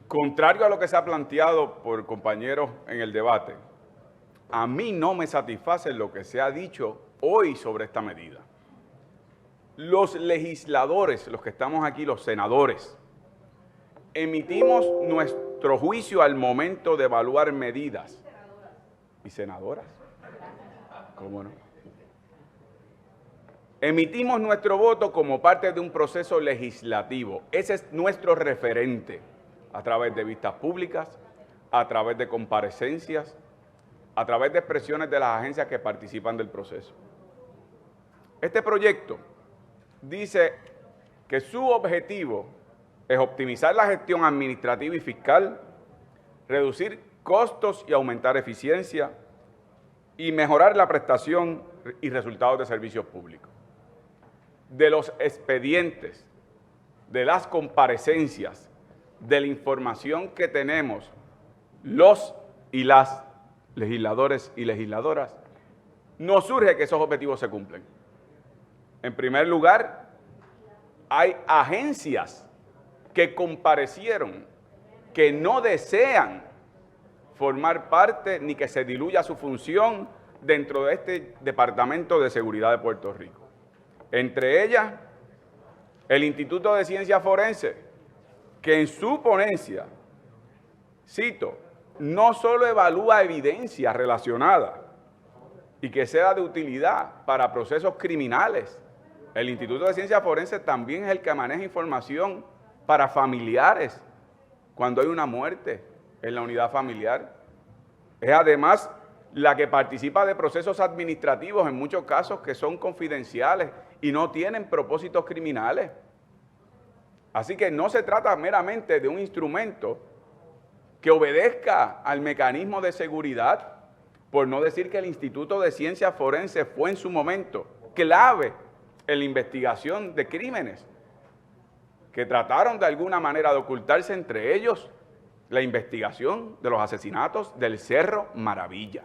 Contrario a lo que se ha planteado por compañeros en el debate, a mí no me satisface lo que se ha dicho hoy sobre esta medida. Los legisladores, los que estamos aquí, los senadores, emitimos nuestro juicio al momento de evaluar medidas. ¿Y senadoras? ¿Cómo no? Emitimos nuestro voto como parte de un proceso legislativo. Ese es nuestro referente, a través de vistas públicas, a través de comparecencias, a través de expresiones de las agencias que participan del proceso. Este proyecto dice que su objetivo es optimizar la gestión administrativa y fiscal, reducir costos y aumentar eficiencia, y mejorar la prestación y resultados de servicios públicos. De los expedientes, de las comparecencias, de la información que tenemos los y las legisladores y legisladoras, nos surge que esos objetivos se cumplen. En primer lugar, hay agencias que comparecieron, que no desean formar parte ni que se diluya su función dentro de este Departamento de Seguridad de Puerto Rico. Entre ellas, el Instituto de Ciencias Forenses, que en su ponencia, cito, no solo evalúa evidencia relacionada y que sea de utilidad para procesos criminales. El Instituto de Ciencias Forenses también es el que maneja información para familiares cuando hay una muerte en la unidad familiar. Es además la que participa de procesos administrativos en muchos casos que son confidenciales y no tienen propósitos criminales. Así que no se trata meramente de un instrumento que obedezca al mecanismo de seguridad, por no decir que el Instituto de Ciencias Forenses fue en su momento clave en la investigación de crímenes que trataron de alguna manera de ocultarse, entre ellos la investigación de los asesinatos del Cerro Maravilla.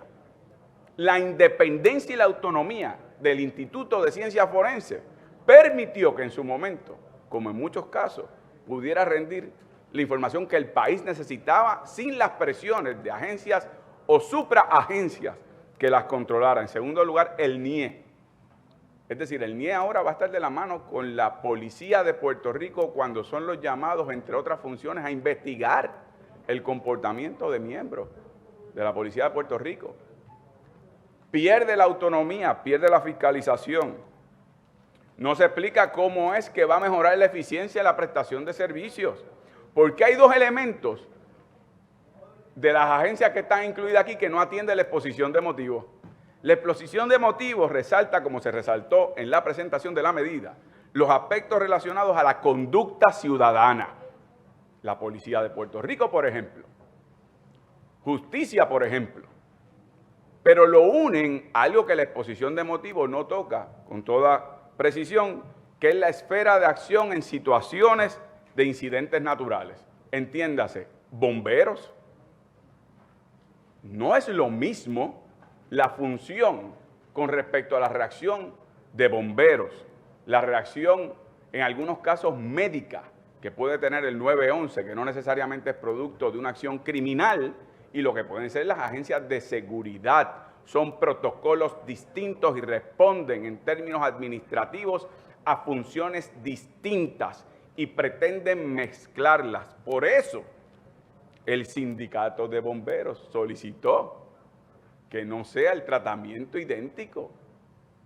La independencia y la autonomía del Instituto de Ciencias Forenses permitió que en su momento, como en muchos casos, pudiera rendir la información que el país necesitaba sin las presiones de agencias o supraagencias que las controlaran. En segundo lugar, el NIE. Es decir, el NIE ahora va a estar de la mano con la Policía de Puerto Rico cuando son los llamados, entre otras funciones, a investigar el comportamiento de miembros de la Policía de Puerto Rico. Pierde la autonomía, pierde la fiscalización. No se explica cómo es que va a mejorar la eficiencia de la prestación de servicios, porque hay dos elementos de las agencias que están incluidas aquí que no atienden la exposición de motivos. La exposición de motivos resalta, como se resaltó en la presentación de la medida, los aspectos relacionados a la conducta ciudadana. La Policía de Puerto Rico, por ejemplo. Justicia, por ejemplo. Pero lo unen a algo que la exposición de motivos no toca con toda precisión, que es la esfera de acción en situaciones de incidentes naturales. Entiéndase, bomberos. No es lo mismo la función con respecto a la reacción de bomberos, la reacción en algunos casos médica que puede tener el 911, que no necesariamente es producto de una acción criminal, y lo que pueden ser las agencias de seguridad. Son protocolos distintos y responden en términos administrativos a funciones distintas y pretenden mezclarlas. Por eso, el sindicato de bomberos solicitó que no sea el tratamiento idéntico,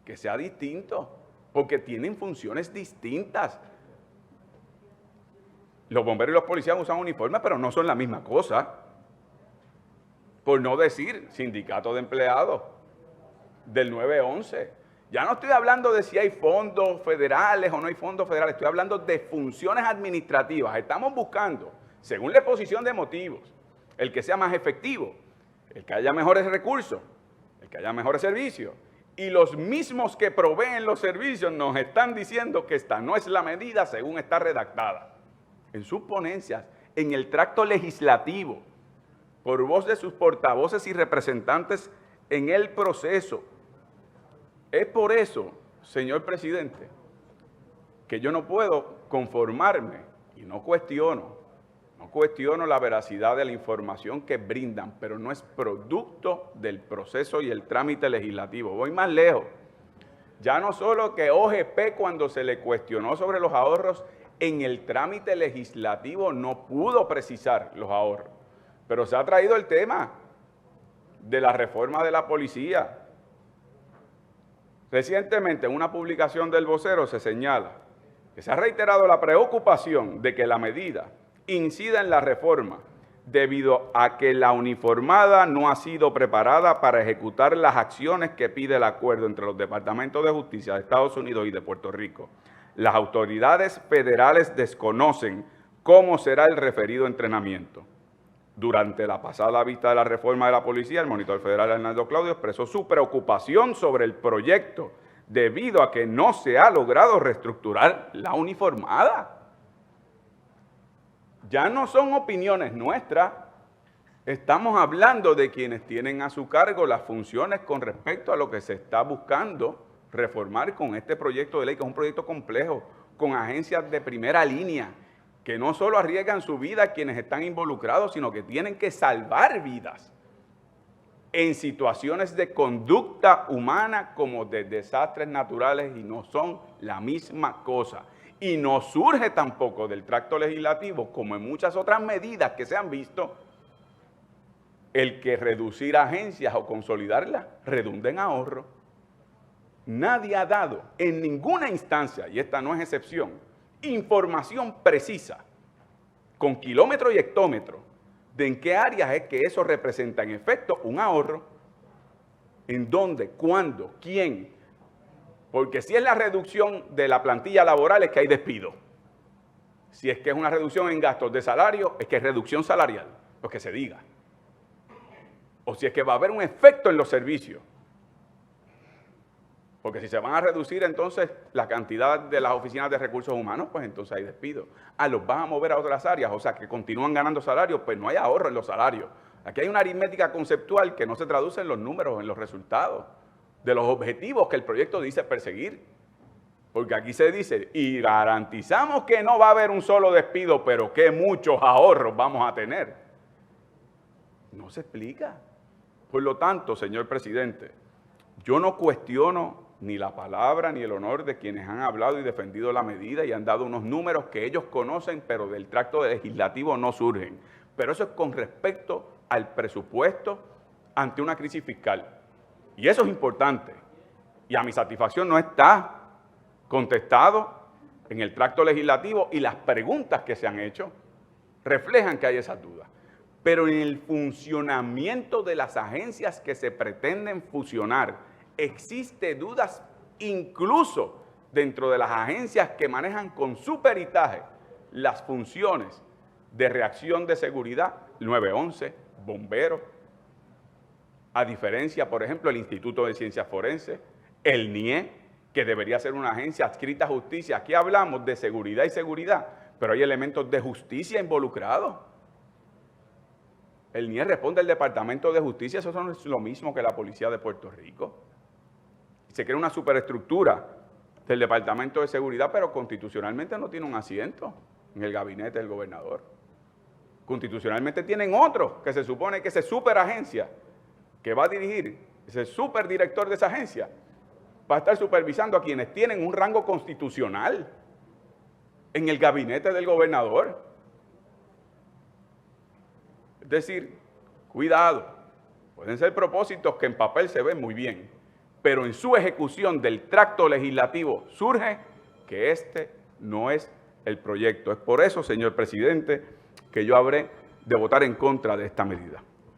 que sea distinto, porque tienen funciones distintas. Los bomberos y los policías usan uniformes, pero no son la misma cosa. Por no decir sindicato de empleados del 911. Ya no estoy hablando de si hay fondos federales o no hay fondos federales, estoy hablando de funciones administrativas. Estamos buscando, según la exposición de motivos, el que sea más efectivo, el que haya mejores recursos, el que haya mejores servicios. Y los mismos que proveen los servicios nos están diciendo que esta no es la medida según está redactada. En sus ponencias, en el tracto legislativo, por voz de sus portavoces y representantes en el proceso. Es por eso, señor presidente, que yo no puedo conformarme y no cuestiono No cuestiono la veracidad de la información que brindan, pero no es producto del proceso y el trámite legislativo. Voy más lejos. Ya no solo que OGP, cuando se le cuestionó sobre los ahorros, en el trámite legislativo no pudo precisar los ahorros, pero se ha traído el tema de la reforma de la policía. Recientemente, en una publicación del Vocero se señala que se ha reiterado la preocupación de que la medida incida en la reforma debido a que la uniformada no ha sido preparada para ejecutar las acciones que pide el acuerdo entre los departamentos de justicia de Estados Unidos y de Puerto Rico. Las autoridades federales desconocen cómo será el referido entrenamiento. Durante la pasada vista de la reforma de la policía, el monitor federal Arnaldo Claudio expresó su preocupación sobre el proyecto debido a que no se ha logrado reestructurar la uniformada. Ya no son opiniones nuestras, estamos hablando de quienes tienen a su cargo las funciones con respecto a lo que se está buscando reformar con este proyecto de ley, que es un proyecto complejo, con agencias de primera línea, que no solo arriesgan su vida quienes están involucrados, sino que tienen que salvar vidas en situaciones de conducta humana como de desastres naturales, y no son la misma cosa. Y no surge tampoco del tracto legislativo, como en muchas otras medidas que se han visto, el que reducir agencias o consolidarlas redunde en ahorro. Nadie ha dado en ninguna instancia, y esta no es excepción, información precisa, con kilómetro y hectómetro, de en qué áreas es que eso representa en efecto un ahorro, en dónde, cuándo, quién. Porque si es la reducción de la plantilla laboral es que hay despido. Si es que es una reducción en gastos de salario, es que es reducción salarial, lo que se diga. O si es que va a haber un efecto en los servicios. Porque si se van a reducir entonces la cantidad de las oficinas de recursos humanos, pues entonces hay despido. Los van a mover a otras áreas, o sea que continúan ganando salarios, pues no hay ahorro en los salarios. Aquí hay una aritmética conceptual que no se traduce en los números, en los resultados de los objetivos que el proyecto dice perseguir. Porque aquí se dice, y garantizamos que no va a haber un solo despido, pero que muchos ahorros vamos a tener. No se explica. Por lo tanto, señor presidente, yo no cuestiono ni la palabra ni el honor de quienes han hablado y defendido la medida y han dado unos números que ellos conocen, pero del tracto legislativo no surgen. Pero eso es con respecto al presupuesto ante una crisis fiscal. Y eso es importante. Y a mi satisfacción no está contestado en el tracto legislativo, y las preguntas que se han hecho reflejan que hay esas dudas. Pero en el funcionamiento de las agencias que se pretenden fusionar, existe dudas incluso dentro de las agencias que manejan con su peritaje las funciones de reacción de seguridad, 911, bomberos, a diferencia, por ejemplo, el Instituto de Ciencias Forenses, el NIE, que debería ser una agencia adscrita a justicia. Aquí hablamos de seguridad y seguridad, pero hay elementos de justicia involucrados. El NIE responde al Departamento de Justicia, eso no es lo mismo que la Policía de Puerto Rico. Se crea una superestructura del Departamento de Seguridad, pero constitucionalmente no tiene un asiento en el gabinete del gobernador. Constitucionalmente tienen otro, que se supone que esa superagencia que va a dirigir, ese superdirector de esa agencia, va a estar supervisando a quienes tienen un rango constitucional en el gabinete del gobernador. Es decir, cuidado, pueden ser propósitos que en papel se ven muy bien, pero en su ejecución del tracto legislativo surge que este no es el proyecto. Es por eso, señor presidente, que yo habré de votar en contra de esta medida.